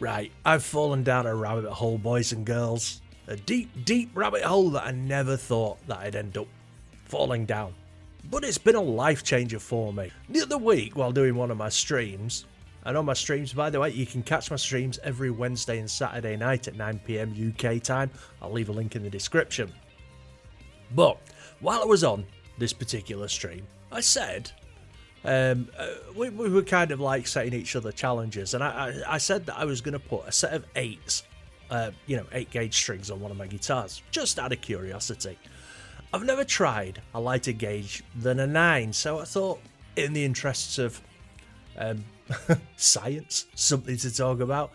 Right, I've fallen down a rabbit hole, boys and girls. A deep, deep rabbit hole that I never thought that I'd end up falling down. But it's been a life changer for me. The other week, while doing one of my streams, and on my streams, by the way, you can catch my streams every Wednesday and Saturday night at 9 PM UK time. I'll leave a link in the description. But while I was on this particular stream, I said, we were kind of like setting each other challenges, and I said that I was going to put a set of 8 gauge strings on one of my guitars, just out of curiosity. I've never tried a lighter gauge than a 9, so I thought, in the interests of science, something to talk about,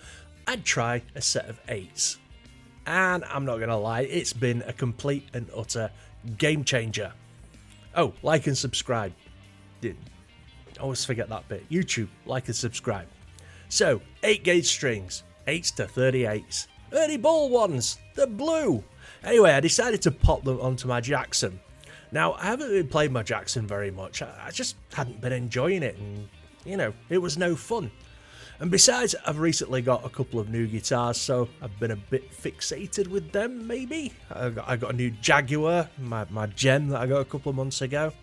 I'd try a set of 8s. And I'm not going to lie, it's been a complete and utter game changer. Oh, like and subscribe. Always forget that bit. YouTube, like and subscribe. So, 8 gauge strings, 8s to 38s. Ernie ball ones, they're blue. Anyway, I decided to pop them onto my Jackson. Now, I haven't been playing my Jackson very much. I just hadn't been enjoying it, and, it was no fun. And besides, I've recently got a couple of new guitars, so I've been a bit fixated with them, maybe. I got a new Jaguar, my gem that I got a couple of months ago.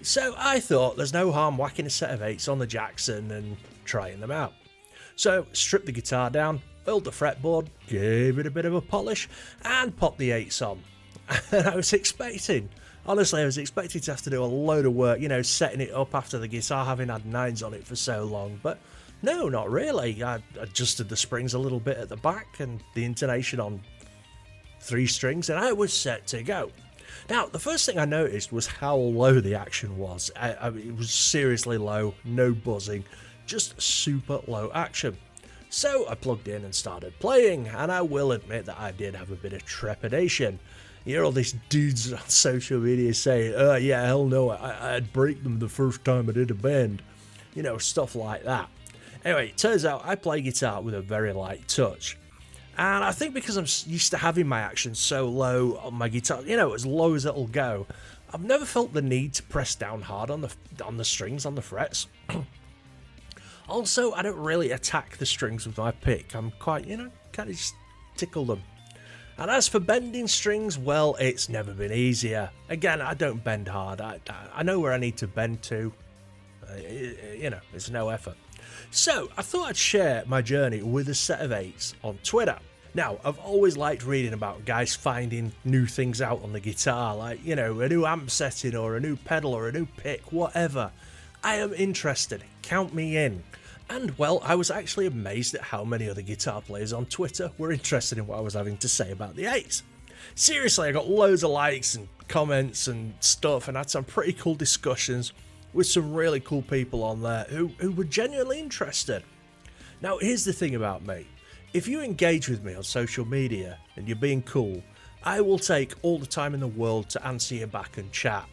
So I thought there's no harm whacking a set of 8s on the Jackson and trying them out. So stripped the guitar down, oiled the fretboard, gave it a bit of a polish, and popped the 8s on. And I was expecting to have to do a load of work, setting it up after the guitar having had 9s on it for so long, but no, not really. I adjusted the springs a little bit at the back and the intonation on 3 strings, and I was set to go. Now, the first thing I noticed was how low the action was. It was seriously low, no buzzing, just super low action. So I plugged in and started playing, and I will admit that I did have a bit of trepidation. You hear all these dudes on social media saying, oh yeah, hell no, I'd break them the first time I did a bend. Stuff like that. Anyway, it turns out I play guitar with a very light touch. And I think because I'm used to having my action so low on my guitar, as low as it'll go, I've never felt the need to press down hard on the strings, on the frets. Also, I don't really attack the strings with my pick. I'm quite, kind of just tickle them. And as for bending strings, well, it's never been easier. Again, I don't bend hard. I know where I need to bend to. It's no effort. So, I thought I'd share my journey with a set of 8s on Twitter. Now, I've always liked reading about guys finding new things out on the guitar, like, a new amp setting or a new pedal or a new pick, whatever. I am interested. Count me in. And, well, I was actually amazed at how many other guitar players on Twitter were interested in what I was having to say about the 8s. Seriously, I got loads of likes and comments and stuff, and had some pretty cool discussions with some really cool people on there who were genuinely interested. Now, here's the thing about me. If you engage with me on social media and you're being cool, I will take all the time in the world to answer you back and chat.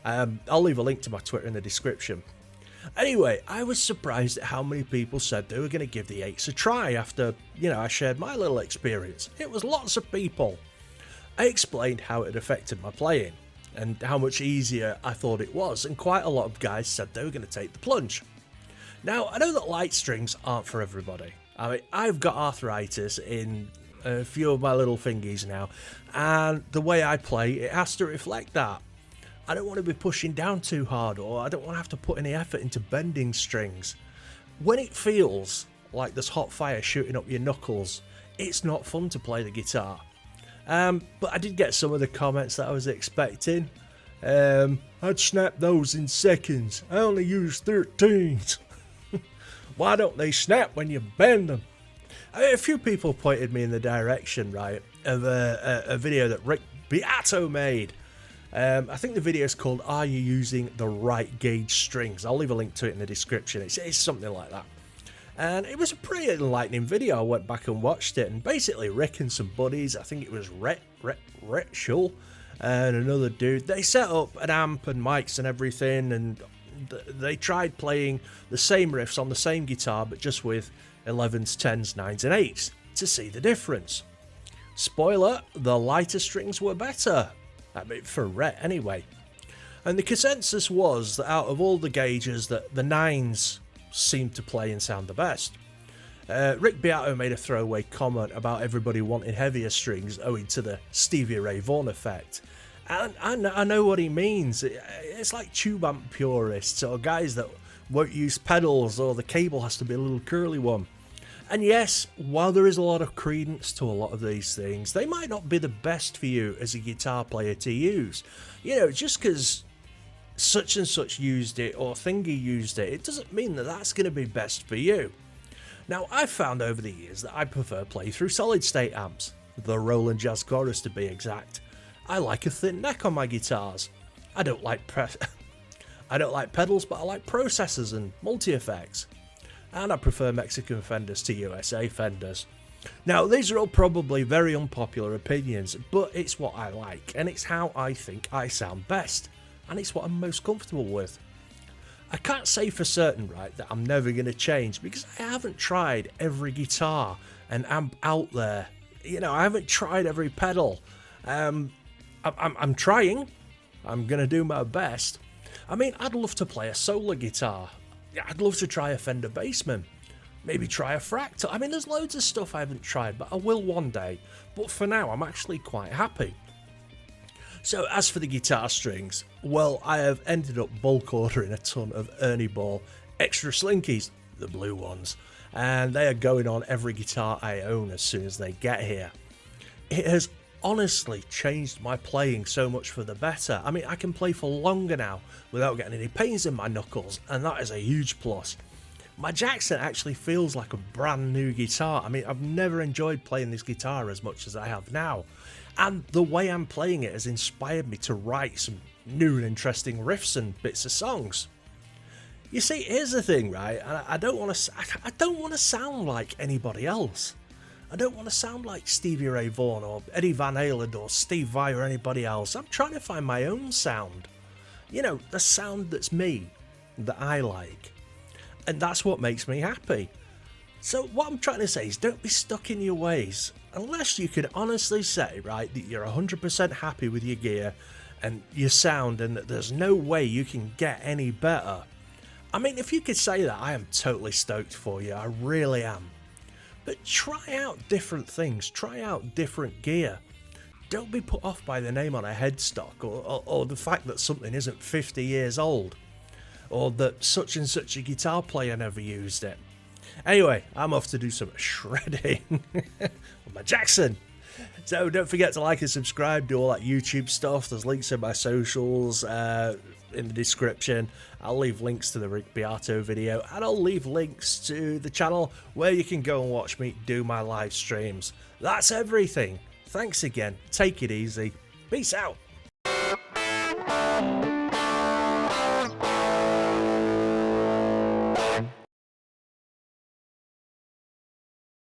I'll leave a link to my Twitter in the description. Anyway, I was surprised at how many people said they were going to give the 8s a try after, I shared my little experience. It was lots of people. I explained how it affected my playing and how much easier I thought it was, and quite a lot of guys said they were going to take the plunge. Now, I know that light strings aren't for everybody. I mean, I've got arthritis in a few of my little fingies now, and the way I play, it has to reflect that. I don't want to be pushing down too hard, or I don't want to have to put any effort into bending strings. When it feels like there's hot fire shooting up your knuckles, it's not fun to play the guitar. But I did get some of the comments that I was expecting. I'd snap those in seconds. I only use 13s. Why don't they snap when you bend them? A few people pointed me in the direction, right, of a video that Rick Beato made. I think the video is called Are You Using the Right Gauge Strings? I'll leave a link to it in the description. It's something like that. And it was a pretty enlightening video. I went back and watched it, and basically Rick and some buddies, I think it was Rachel and another dude, they set up an amp and mics and everything, and they tried playing the same riffs on the same guitar, but just with 11s, 10s, 9s and 8s to see the difference. Spoiler, the lighter strings were better. I mean, for Rhett anyway. And the consensus was that out of all the gauges, that the 9s seemed to play and sound the best. Rick Beato made a throwaway comment about everybody wanting heavier strings owing to the Stevie Ray Vaughan effect. And I know what he means. It's like tube amp purists or guys that won't use pedals, or the cable has to be a little curly one. And yes, while there is a lot of credence to a lot of these things, they might not be the best for you as a guitar player to use. You know, just because such and such used it or thingy used it, it doesn't mean that that's going to be best for you. Now, I've found over the years that I prefer play through solid state amps, the Roland Jazz Chorus to be exact. I like a thin neck on my guitars. I don't like pedals, but I like processors and multi-effects. And I prefer Mexican Fenders to USA Fenders. Now, these are all probably very unpopular opinions, but it's what I like, and it's how I think I sound best, and it's what I'm most comfortable with. I can't say for certain, right, that I'm never going to change, because I haven't tried every guitar and amp out there. You know, I haven't tried every pedal. I'm trying. I'm going to do my best. I mean, I'd love to play a solar guitar. I'd love to try a Fender Bassman. Maybe try a Fractal. I mean, there's loads of stuff I haven't tried, but I will one day. But for now, I'm actually quite happy. So as for the guitar strings, well, I have ended up bulk ordering a ton of Ernie Ball extra slinkies, the blue ones, and they are going on every guitar I own as soon as they get here. It has honestly changed my playing so much for the better. I mean, I can play for longer now without getting any pains in my knuckles, and that is a huge plus. My Jackson actually feels like a brand new guitar. I mean, I've never enjoyed playing this guitar as much as I have now, and the way I'm playing it has inspired me to write some new and interesting riffs and bits of songs. You see, here's the thing, right? I don't want to sound like anybody else. I don't want to sound like Stevie Ray Vaughan or Eddie Van Halen or Steve Vai or anybody else. I'm trying to find my own sound. You know, the sound that's me, that I like. And that's what makes me happy. So what I'm trying to say is, don't be stuck in your ways. Unless you can honestly say, right, that you're 100% happy with your gear and your sound and that there's no way you can get any better. I mean, if you could say that, I am totally stoked for you. I really am. But try out different things, try out different gear. Don't be put off by the name on a headstock or the fact that something isn't 50 years old, or that such and such a guitar player never used it. Anyway, I'm off to do some shredding with my Jackson. So don't forget to like and subscribe, do all that YouTube stuff. There's links in my socials in the description. I'll leave links to the Rick Beato video, and I'll leave links to the channel where you can go and watch me do my live streams. That's everything. Thanks again. Take it easy. Peace out.